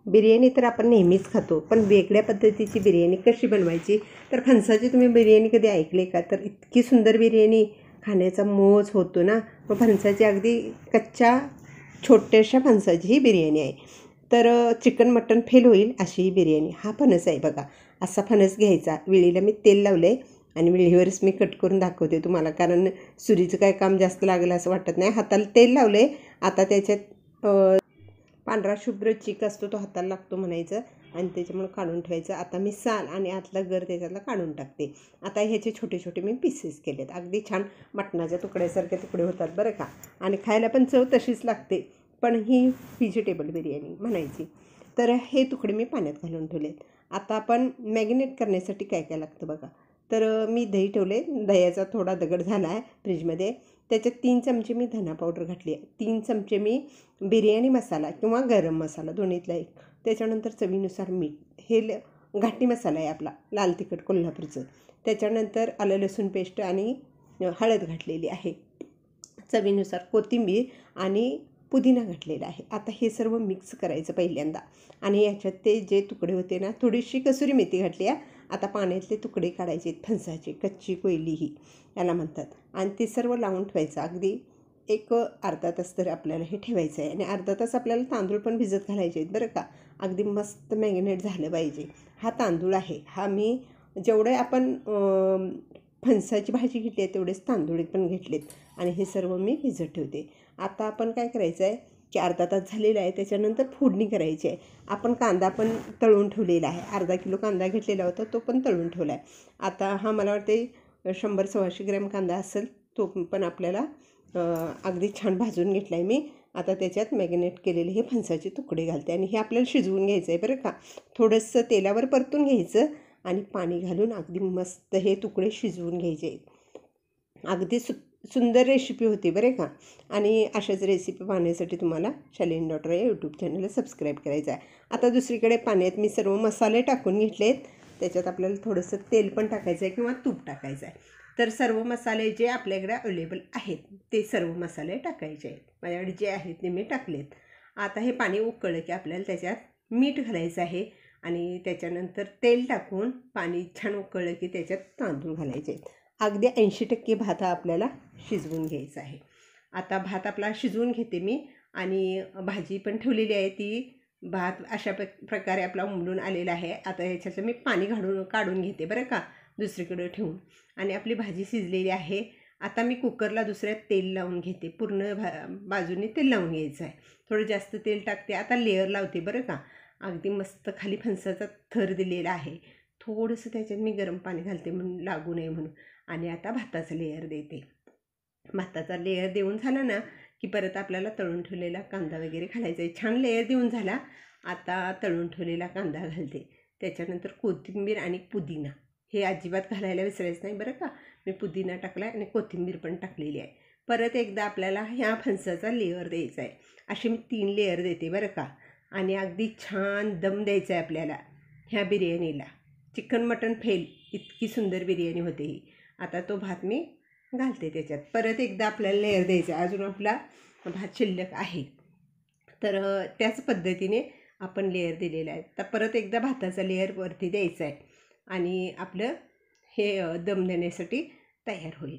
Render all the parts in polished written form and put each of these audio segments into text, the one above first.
बिर्याणी तर आपण नेहमीच खातो, पण वेगळ्या पद्धतीची बिर्याणी कशी बनवायची? तर फणसाची तुम्ही बिर्याणी कधी ऐकली का? तर इतकी सुंदर बिर्याणी खाण्याचा मोज होतो ना. मग फणसाची अगदी कच्च्या छोट्याशा फणसाची ही बिर्याणी आहे. तर चिकन मटण फेल होईल अशी ही बिर्याणी. हा फणस आहे बघा, असा फणस घ्यायचा. विळीला मी तेल लावले आणि विळीवरच मी कट करून दाखवते तुम्हाला, कारण सुरीचं काय काम जास्त लागलं असं वाटत नाही. हाताला तेल लावले. आता त्याच्यात पांढरा शुभ्र चीक असतो तो हाताला लागतो म्हणायचं, आणि त्याच्यामुळे काढून ठेवायचं. आता मी साल आणि आतला गर त्याच्यातला काढून टाकते. आता ह्याचे छोटे छोटे मी पीसेस केलेत. अगदी छान मटणाच्या तुकड्यासारखे तुकडे होतात बरं का, आणि खायला पण चव तशीच लागते. पण ही व्हेजिटेबल बिर्याणी म्हणायची. तर हे तुकडे मी पाण्यात घालून ठेवलेत. आता आपण मॅगिनेट करण्यासाठी काय काय लागतं बघा. तर मी दही ठेवले. दह्याचा थोडा दगड झाला आहे फ्रीजमध्ये. त्याच्यात 3 चमचे मी धना पावडर घातली आहे. 3 चमचे मी बिर्याणी मसाला किंवा गरम मसाला दोन्हीतला एक. त्याच्यानंतर चवीनुसार मीठ. हे घाटी मसाला आहे आपला, लाल तिखट कोल्हापूरचं. त्याच्यानंतर आलं लसूण पेस्ट आणि हळद घातलेली आहे. चवीनुसार कोथिंबीर आणि पुदिना घातलेला आहे. आता हे सर्व मिक्स करायचं पहिल्यांदा, आणि याच्यात ते जे तुकडे होते ना, थोडीशी कसुरी मेथी घातली आहे. आता पाण्यातले तुकडे काढायचे फणसाचे, कच्ची कोयली ही याला म्हणतात, आणि ते सर्व लावून ठेवायचं. अगदी एक अर्धा तास तर आपल्याला हे ठेवायचं आहे, आणि अर्धा तास आपल्याला तांदूळ पण भिजत घालायचे आहेत बरं का. अगदी मस्त मॅगिनेट झालं पाहिजे. हा तांदूळ आहे, हा मी जेवढे आपण फणसाची भाजी घेतली आहे तेवढेच तांदूळ पण घेतलेत, आणि हे सर्व मी भिजत ठेवते. आता आपण काय करायचं आहे की अर्धा तास झालेला आहे, त्याच्यानंतर फोडणी करायची आहे. आपण कांदा पण तळून ठेवलेला आहे. अर्धा किलो कांदा घेतलेला होता, तो पण तळून ठेवला आहे. आता हा मला वाटते 100-125 ग्रॅम कांदा असेल, तो पण आपल्याला अगदी छान भाजून घेतला आहे मी. आता त्याच्यात मॅगिनेट केलेले हे फणसाचे तुकडे घालते, आणि हे आपल्याला शिजवून घ्यायचं आहे बरं का. थोडंसं तेलावर परतून घ्यायचं आणि पाणी घालून अगदी मस्त हे तुकडे शिजवून घ्यायचे. अगदी सुंदर रेसिपी होती बरे का. आणि अशाच रेसिपी पाहण्यासाठी तुम्हाला शालीन डॉटर या यूट्यूब चॅनलला सबस्क्राईब करायचं आहे. आता दुसरीकडे पाण्यात मी सर्व मसाले टाकून घेतलेत. त्याच्यात आपल्याला थोडंसं तेल पण टाकायचं आहे किंवा तूप टाकायचं आहे. तर सर्व मसाले जे आपल्याकडे अवेलेबल आहेत ते सर्व मसाले टाकायचे आहेत. माझ्याकडे जे आहेत ते मी टाकलेत. आता हे पाणी उकळलं की आपल्याला त्याच्यात मीठ घालायचं आहे, आणि त्याच्यानंतर तेल टाकून पाणी छान उकळलं की त्याच्यात तांदूळ घालायचे आहेत. अगदी 80% भात हा आपल्याला शिजवून घ्यायचा आहे. आता भात आपला शिजवून घेते मी, आणि भाजी पण ठेवलेली आहे. ती भात अशा प्रकारे आपला उमलून आलेला आहे. आता ह्याच्यात मी पाणी काढून घेते बरं का, दुसरीकडे ठेवून. आणि आपली भाजी शिजलेली आहे. आता मी कुकरला दुसऱ्यात तेल लावून घेते. पूर्ण बाजूने तेल लावून घ्यायचं आहे. थोडं जास्त तेल टाकते. आता लेअर लावते बरं का. अगदी मस्त खाली फणसाचा थर दिलेला आहे. थोडंसं त्याच्यात मी गरम पाणी घालते म्हणून लागू नये म्हणून. आणि आता भाताचा लेअर देते. भाताचा लेअर देऊन झाला ना की परत आपल्याला तळून ठेवलेला कांदा वगैरे घालायचा आहे. छान लेअर देऊन झाला. आता तळून ठेवलेला कांदा घालते. त्याच्यानंतर कोथिंबीर आणि पुदिना हे अजिबात घालायला विसरायचं नाही बरं का. मी पुदिना टाकला आहे आणि कोथिंबीर पण टाकलेली आहे. परत एकदा आपल्याला ह्या फणसाचा लेअर द्यायचा आहे. असे मी 3 लेअर देते बरं का. आणि अगदी छान दम द्यायचा आहे आपल्याला ह्या बिर्याणीला. चिकन मटण फेल इतकी सुंदर बिर्याणी होते ही. आता तो भात मी घालते त्याच्यात. परत एकदा आपल्याला लेअर द्यायचा आहे. अजून आपला भात शिल्लक आहे, तर त्याच पद्धतीने आपण लेअर दिलेला आहे. तर परत एकदा भाताचा लेअर वरती द्यायचा आहे, आणि आपलं हे दम देण्यासाठी तयार होईल.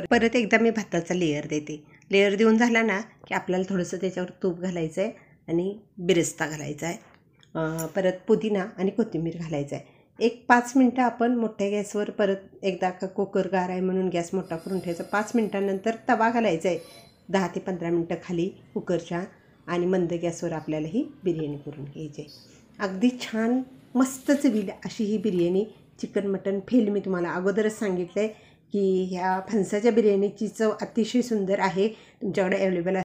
परत एकदा मी भाताचा लेअर देते. लेअर देऊन झाला ना की आपल्याला थोडंसं त्याच्यावर तूप घालायचं आहे, आणि बिरस्ता घालायचा आहे. परत पुदिना आणि कोथिंबीर घालायचा आहे. एक 5 मिनटं आपण मोठ्या गॅसवर परत एकदा कुकर गार आहे म्हणून गॅस मोठा करून ठेवायचा. 5 मिनटानंतर तवा घालायचा आहे. 10 ते 15 मिनटं खाली कुकरच्या, आणि मंद गॅसवर आपल्याला ही बिर्याणी करून घ्यायची आहे. अगदी छान मस्त चवील अशी ही बिर्याणी चिकन मटण फेल. मी तुम्हाला अगोदरच सांगितलं आहे की ह्या फणसाच्या बिर्याणीची चव अतिशय सुंदर आहे. तुमच्याकडे अवेलेबल